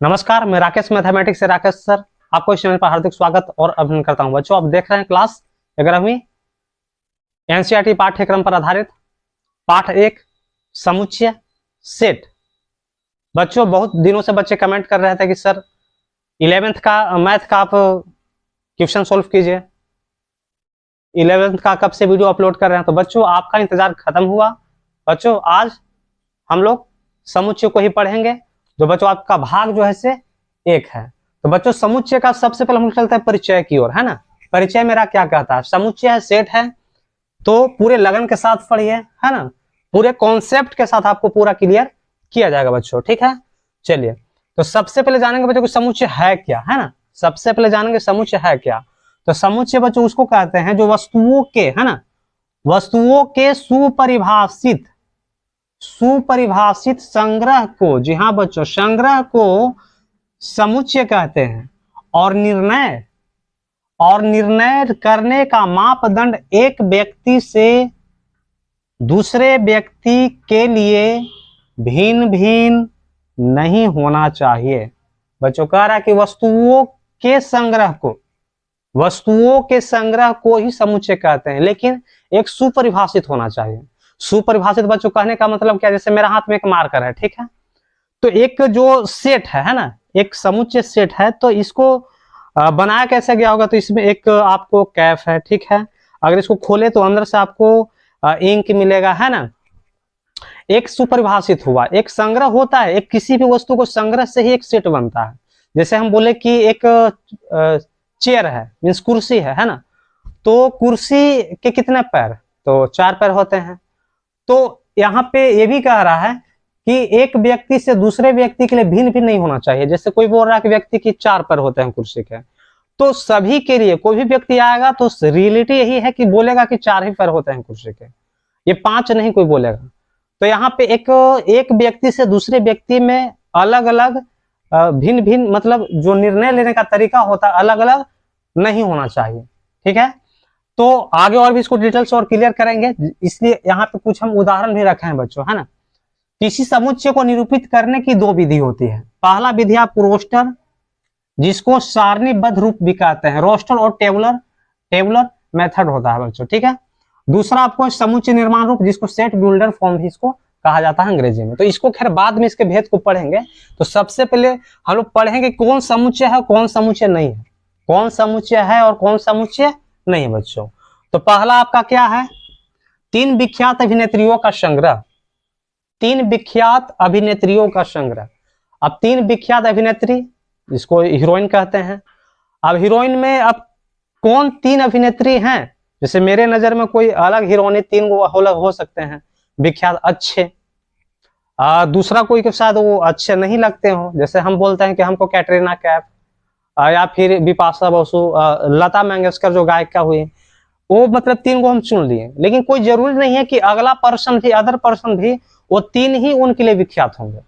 नमस्कार, मैं राकेश मैथमेटिक्स से राकेश सर आपको इस चैनल पर हार्दिक स्वागत और अभिनंदन करता हूं। बच्चों, आप देख रहे हैं क्लास 11वीं एनसीईआरटी पाठ्यक्रम पर आधारित पाठ 1 समुच्चय सेट। बच्चों, बहुत दिनों से बच्चे कमेंट कर रहे थे कि सर 11th का मैथ का आप क्वेश्चन सोल्व कीजिए, 11th का कब से वीडियो अपलोड कर रहे हैं। तो बच्चों, आपका इंतजार खत्म हुआ। बच्चों, आज हम लोग समुच्चय को ही पढ़ेंगे, जो बच्चों आपका भाग जो है से 1 है। तो बच्चों, समुच्चय का सबसे पहले हम चलते हैं परिचय की ओर, है ना। परिचय मेरा क्या कहता है? समुच्चय है, सेट है, तो पूरे लगन के साथ पढ़िए, है ना। पूरे कॉन्सेप्ट के साथ आपको पूरा क्लियर किया जाएगा बच्चों, ठीक है। चलिए, तो सबसे पहले जानेंगे बच्चों कि समुच्चय है क्या, है ना। सबसे पहले जानेंगे समुच्चय है क्या। तो समुच्चय बच्चों उसको कहते हैं जो वस्तुओं के, है ना, वस्तुओं के सुपरिभाषित संग्रह को, जी हाँ बच्चों, संग्रह को समुच्चय कहते हैं। और निर्णय करने का मापदंड एक व्यक्ति से दूसरे व्यक्ति के लिए भिन्न भिन्न नहीं होना चाहिए। बच्चों, कह रहा है कि वस्तुओं के संग्रह को ही समुच्चय कहते हैं, लेकिन एक सुपरिभाषित होना चाहिए। सुपरिभाषित बच्चों कहने का मतलब क्या? जैसे मेरा हाथ में एक मार्कर है, ठीक है, तो एक जो सेट है ना, एक समुच्चय सेट है, तो इसको बनाया कैसे गया होगा? तो इसमें एक आपको कैप है, ठीक है। अगर इसको खोले तो अंदर से आपको इंक मिलेगा, है ना। एक सुपरिभाषित हुआ, एक संग्रह होता है, एक किसी भी वस्तु को संग्रह से ही एक सेट बनता है। जैसे हम बोले कि एक चेयर है, मीन्स कुर्सी है ना, तो कुर्सी के कितने पैर? तो 4 पैर होते हैं। तो यहाँ पे ये भी कह रहा है कि एक व्यक्ति से दूसरे व्यक्ति के लिए भिन्न भी नहीं होना चाहिए। जैसे कोई बोल रहा है कि व्यक्ति की 4 पैर होते हैं कुर्सी के, तो सभी के लिए कोई भी व्यक्ति आएगा तो रियलिटी यही है कि बोलेगा कि 4 ही पैर होते हैं कुर्सी के, ये 5 नहीं कोई बोलेगा। तो यहाँ पे एक व्यक्ति से दूसरे व्यक्ति में अलग अलग भिन्न भिन्न, मतलब जो निर्णय लेने का तरीका होता है अलग अलग नहीं होना चाहिए, ठीक है। तो आगे और भी इसको डिटेल्स और क्लियर करेंगे, इसलिए यहाँ पे कुछ हम उदाहरण भी रखे हैं बच्चों, है ना। किसी समुच्चय को निरूपित करने की 2 विधि होती है। पहला विधि आप रोस्टर, जिसको सारणीबद्ध रूप भी कहते हैं, रोस्टर और टेबुलर मेथड होता है बच्चों, ठीक है। दूसरा आपको समुच्चय निर्माण रूप, जिसको सेट बिल्डर फॉर्म भी इसको कहा जाता है अंग्रेजी में। तो इसको खैर बाद में इसके भेद को पढ़ेंगे। तो सबसे पहले हम लोग पढ़ेंगे कौन समुच्चय है, कौन समुच्चय नहीं है, कौन समुच्चय है और कौन समुच्चय नहीं बच्चों। तो पहला आपका क्या है? 3 विख्यात अभिनेत्रियों का संग्रह। 3 विख्यात अभिनेत्रियों का संग्रह। अब 3 विख्यात अभिनेत्री, जिसको हीरोइन कहते हैं। अब हीरोइन में अब कौन 3 अभिनेत्री हैं? जैसे मेरे नजर में कोई अलग हीरोइन 3 हो सकते हैं विख्यात अच्छे, दूसरा कोई के साथ वो अच्छे नहीं लगते हो। जैसे हम बोलते हैं कि हमको कैटरीना कैफ या फिर बिपाशा बसु, लता मंगेशकर जो गायिका हुई, वो मतलब 3 को हम चुन लिए। लेकिन कोई जरूरी नहीं है कि अगला पर्सन भी, अदर पर्सन भी वो 3 ही उनके लिए विख्यात होंगे।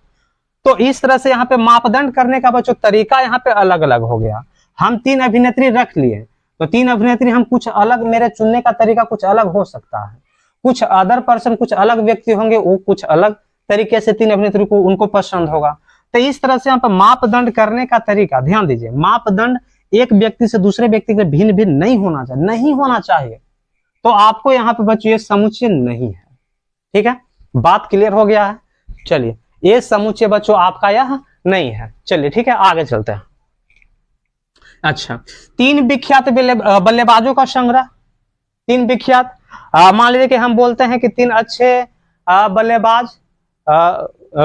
तो इस तरह से यहाँ पे मापदंड करने का बच्चों तरीका यहाँ पे अलग अलग हो गया। हम 3 अभिनेत्री रख लिए, तो 3 अभिनेत्री हम कुछ अलग, मेरे चुनने का तरीका कुछ अलग हो सकता है। कुछ अदर पर्सन, कुछ अलग व्यक्ति होंगे, वो कुछ अलग तरीके से 3 अभिनेत्री को उनको पसंद होगा। तो इस तरह से यहाँ पर मापदंड करने का तरीका, ध्यान दीजिए, मापदंड एक व्यक्ति से दूसरे व्यक्ति के भिन्न भिन्न नहीं होना चाहिए। तो आपको यहाँ पे बच्चों ये समुच्चय नहीं है, ठीक है। बात क्लियर हो गया है। चलिए, ये समुच्चय बच्चों आपका यह नहीं है। चलिए ठीक है, आगे चलते हैं। अच्छा, 3 विख्यात बल्लेबाजों का संग्रह। 3 विख्यात, मान लीजिए कि हम बोलते हैं कि 3 अच्छे बल्लेबाज,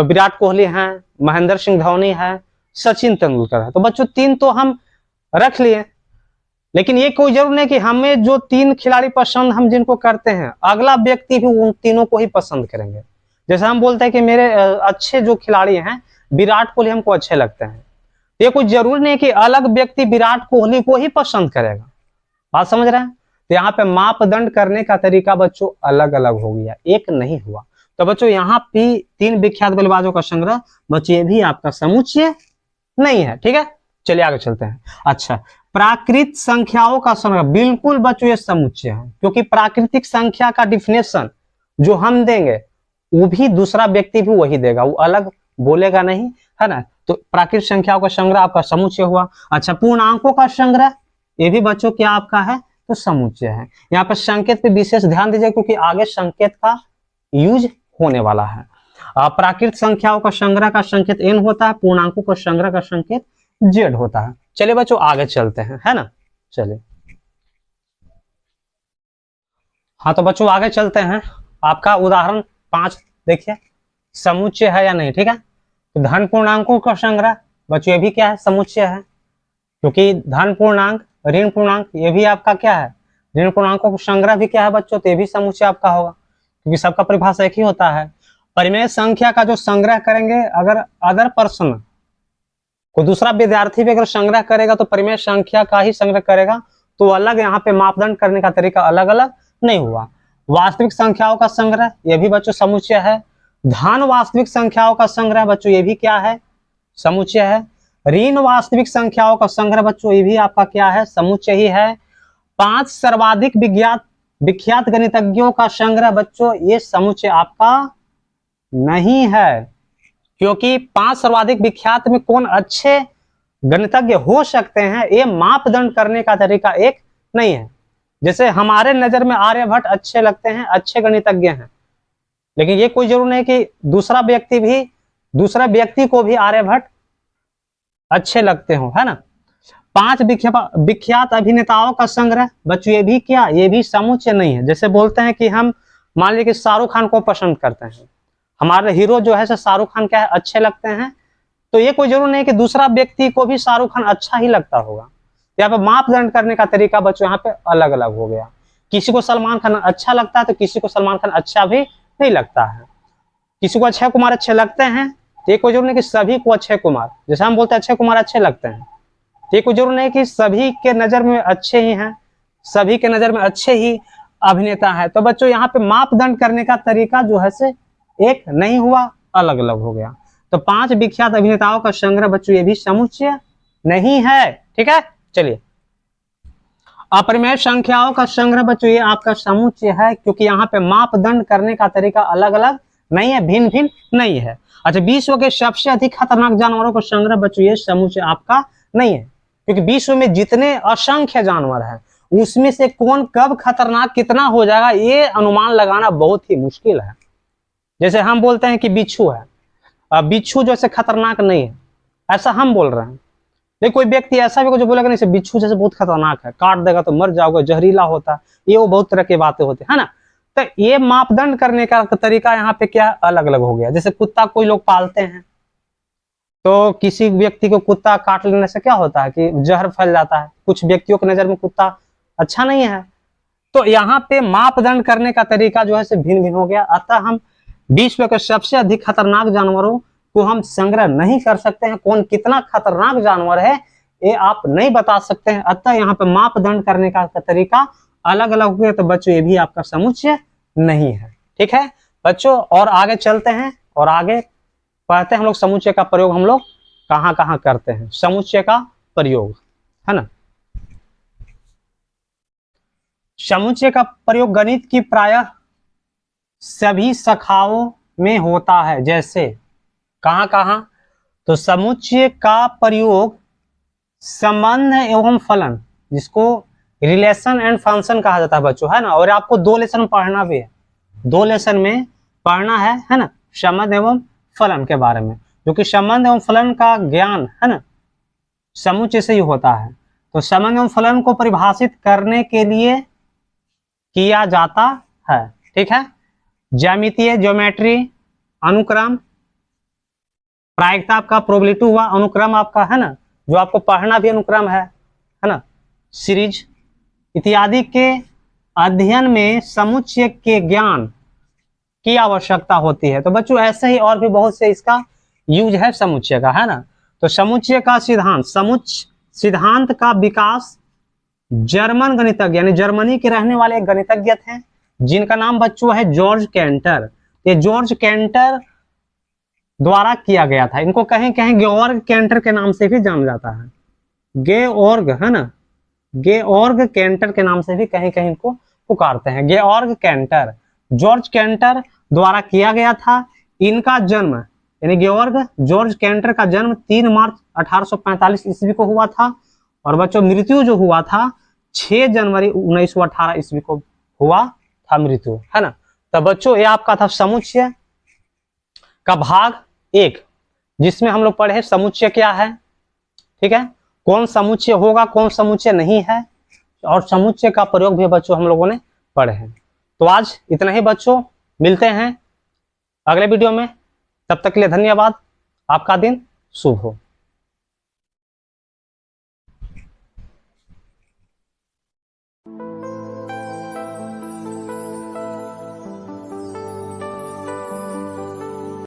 विराट कोहली हैं, महेंद्र सिंह धोनी है, सचिन तेंदुलकर है। तो बच्चों 3 तो हम रख लिए, लेकिन ये कोई जरूर नहीं कि हमें जो 3 खिलाड़ी पसंद हम जिनको करते हैं, अगला व्यक्ति भी उन तीनों को ही पसंद करेंगे। जैसे हम बोलते हैं कि मेरे अच्छे जो खिलाड़ी हैं विराट कोहली हमको अच्छे लगते हैं, ये कोई जरूरी नहीं कि अलग व्यक्ति विराट कोहली को ही पसंद करेगा। बात समझ रहे हैं? तो यहाँ पे मापदंड करने का तरीका बच्चों अलग अलग हो गया, एक नहीं हुआ। तो बच्चों यहाँ पे 3 विख्यात बल्लेबाजों का संग्रह, बच्चों ये भी आपका समुच्चय नहीं है, ठीक है। चलिए आगे चलते हैं। अच्छा, प्राकृत संख्याओं का संग्रह, बिल्कुल बच्चों ये समुच्चय है, क्योंकि प्राकृतिक संख्या का डिफिनेशन जो हम देंगे वो भी दूसरा व्यक्ति भी वही देगा, वो अलग बोलेगा नहीं, है ना। तो प्राकृतिक संख्याओं का संग्रह आपका समुच्चय हुआ। अच्छा, पूर्णांकों का संग्रह, ये भी बच्चों क्या आपका है, तो समुच्चय है। यहाँ पर संकेत पे विशेष ध्यान दीजिए क्योंकि आगे संकेत का यूज होने वाला है। प्राकृतिक संख्याओं का संग्रह का संकेत n होता है, पूर्णांकों का संग्रह का संकेत z होता है। चलिए बच्चों आगे चलते हैं, है ना। चलिए हाँ, तो बच्चों आगे चलते हैं। आपका उदाहरण 5 देखिए, समुच्चय है या नहीं, ठीक है। तो धन पूर्णांकों का संग्रह बच्चों ये भी क्या है, समुच्चय है, क्योंकि धन पूर्णांक ऋण पूर्णांक ये भी आपका क्या है, ऋण पूर्णांकों का संग्रह भी क्या है बच्चों, तो ये भी समुच्चय आपका होगा, क्योंकि सबका परिभाषा एक ही होता है। परिमेय संख्या का जो संग्रह करेंगे, अगर अदर पर्सन कोई दूसरा विद्यार्थी भी अगर संग्रह करेगा तो परिमेय संख्या का ही संग्रह करेगा, तो अलग यहाँ पे मापदंड करने का तरीका अलग अलग नहीं हुआ। वास्तविक संख्याओं का संग्रह ये भी बच्चों समुच्चय है। धन वास्तविक संख्याओं का संग्रह बच्चों ये भी क्या है, समुच्चय है। ऋण वास्तविक संख्याओं का संग्रह बच्चों ये भी आपका क्या है, समुच्चय ही है। 5 सर्वाधिक विख्यात गणितज्ञों का संग्रह बच्चों ये समुच्चय आपका नहीं है, क्योंकि 5 सर्वाधिक विख्यात में कौन अच्छे गणितज्ञ हो सकते हैं, ये मापदंड करने का तरीका एक नहीं है। जैसे हमारे नजर में आर्यभट्ट अच्छे लगते हैं, अच्छे गणितज्ञ हैं, लेकिन ये कोई जरूर नहीं कि दूसरा व्यक्ति को भी आर्यभट्ट अच्छे लगते हो, है ना। 5 विख्यात अभिनेताओं का संग्रह बच्चों ये भी क्या, ये भी समुच्चय नहीं है। जैसे बोलते हैं कि हम मान लीजिए कि शाहरुख खान को पसंद करते हैं, हमारे हीरो जो है शाहरुख खान क्या है, अच्छे लगते हैं, तो ये कोई जरूर नहीं कि दूसरा व्यक्ति को भी शाहरुख खान अच्छा ही लगता होगा। यहाँ पे मापदंड करने का तरीका बच्चों यहाँ पे अलग अलग हो गया। किसी को सलमान खान अच्छा लगता है तो किसी को सलमान खान अच्छा भी नहीं लगता है। किसी को अक्षय कुमार अच्छे लगते हैं तो ये कोई जरूर नहीं कि सभी को अक्षय कुमार, जैसे हम बोलते हैं अक्षय कुमार अच्छे लगते हैं, तो ये कोई जरूर नहीं कि सभी के नजर में अच्छे ही हैं, सभी के नजर में अच्छे ही अभिनेता है। तो बच्चों यहाँ पे मापदंड करने का तरीका जो है से एक नहीं हुआ, अलग अलग हो गया। तो 5 विख्यात अभिनेताओं का संग्रह बच्चों ये भी समुच्चय नहीं है, ठीक है। चलिए, अपरिमेय संख्याओं का संग्रह बच्चों ये आपका समुच्चय है, क्योंकि यहाँ पे मापदंड करने का तरीका अलग अलग नहीं है, भिन्न भिन्न नहीं है। अच्छा, विश्व के सबसे अधिक खतरनाक जानवरों का संग्रह बच्चों ये समुच्चय आपका नहीं है, क्योंकि विश्व में जितने असंख्य जानवर हैं उसमें से कौन कब खतरनाक कितना हो जाएगा ये अनुमान लगाना बहुत ही मुश्किल है। जैसे हम बोलते हैं कि बिच्छू है, बिच्छू जैसे खतरनाक नहीं है, ऐसा हम बोल रहे हैं, लेकिन कोई व्यक्ति ऐसा भी जो बोलेगा नहीं बिच्छू जैसे बहुत खतरनाक है, काट देगा तो मर जाओगे, जहरीला होता है, ये वो बहुत तरह की बातें होती है ना। तो ये मापदंड करने का तरीका यहाँ पे क्या अलग अलग हो गया। जैसे कुत्ता कोई लोग पालते हैं, तो किसी व्यक्ति को कुत्ता काट लेने से क्या होता है कि जहर फैल जाता है, कुछ व्यक्तियों की नजर में कुत्ता अच्छा नहीं है। तो यहाँ पे मापदंड करने का तरीका जो है भिन्न भिन्न हो गया। अतः हम विश्व के सबसे अधिक खतरनाक जानवरों को हम संग्रह नहीं कर सकते हैं। कौन कितना खतरनाक जानवर है ये आप नहीं बता सकते हैं, अतः यहाँ पे मापदंड करने का तरीका अलग अलग हो गया। तो बच्चों ये भी आपका समुच्चय नहीं है, ठीक है बच्चों। और आगे चलते हैं और आगे पढ़ते हैं हम लोग समुच्चय का प्रयोग हम लोग कहाँ कहाँ करते हैं, समुच्चय का प्रयोग, है ना। समुच्चय का प्रयोग गणित की प्रायः सभी शाखाओं में होता है। जैसे कहाँ कहाँ, तो समुच्चय का प्रयोग संबंध एवं फलन, जिसको रिलेशन एंड फंक्शन कहा जाता है बच्चों, है ना। और आपको 2 लेसन पढ़ना भी है, 2 लेसन में पढ़ना है ना, संबंध एवं फलन के बारे में, क्योंकि संबंध एवं फलन का ज्ञान है ना समुच्चय से ही होता है। तो संबंध एवं फलन को परिभाषित करने के लिए किया जाता है, ठीक है। ज्यामितीय, ज्योमेट्री, अनुक्रम, प्रायिकता आपका प्रोबेबिलिटी हुआ, अनुक्रम आपका है ना, जो आपको पढ़ना भी अनुक्रम है ना, सीरीज इत्यादि के अध्ययन में समुच्चय के ज्ञान की आवश्यकता होती है। तो बच्चों ऐसे ही और भी बहुत से इसका यूज है समुच्चय का, है ना। तो समुच्चय का सिद्धांत, सिद्धांत का विकास जर्मन गणितज्ञ यानी जर्मनी के रहने वाले एक गणितज्ञ थे जिनका नाम बच्चों है जॉर्ज कैंटर। ये जॉर्ज कैंटर द्वारा किया गया था। इनको कहीं कहीं गेओर्ग कैंटर के नाम से भी जाना जाता है, गेओर्ग है ना, गेओर्ग कैंटर के नाम से भी कहीं कहीं इनको पुकारते हैं, गेओर्ग कैंटर। जॉर्ज कैंटर द्वारा किया गया था। इनका जन्म यानी गेवर्ग जॉर्ज कैंटर का जन्म 3 मार्च 1845 ईस्वी को हुआ था और बच्चों मृत्यु जो हुआ था 6 जनवरी 1918 ईस्वी को हुआ था मृत्यु, है ना। तो बच्चों ये आपका था समुच्चय का भाग 1, जिसमें हम लोग पढ़े समुच्चय क्या है, ठीक है, कौन समुच्चय होगा कौन समुच्चय नहीं है, और समुच्चय का प्रयोग भी बच्चों हम लोगों ने पढ़े हैं। तो आज इतना ही बच्चों, मिलते हैं अगले वीडियो में, तब तक के लिए धन्यवाद, आपका दिन शुभ हो।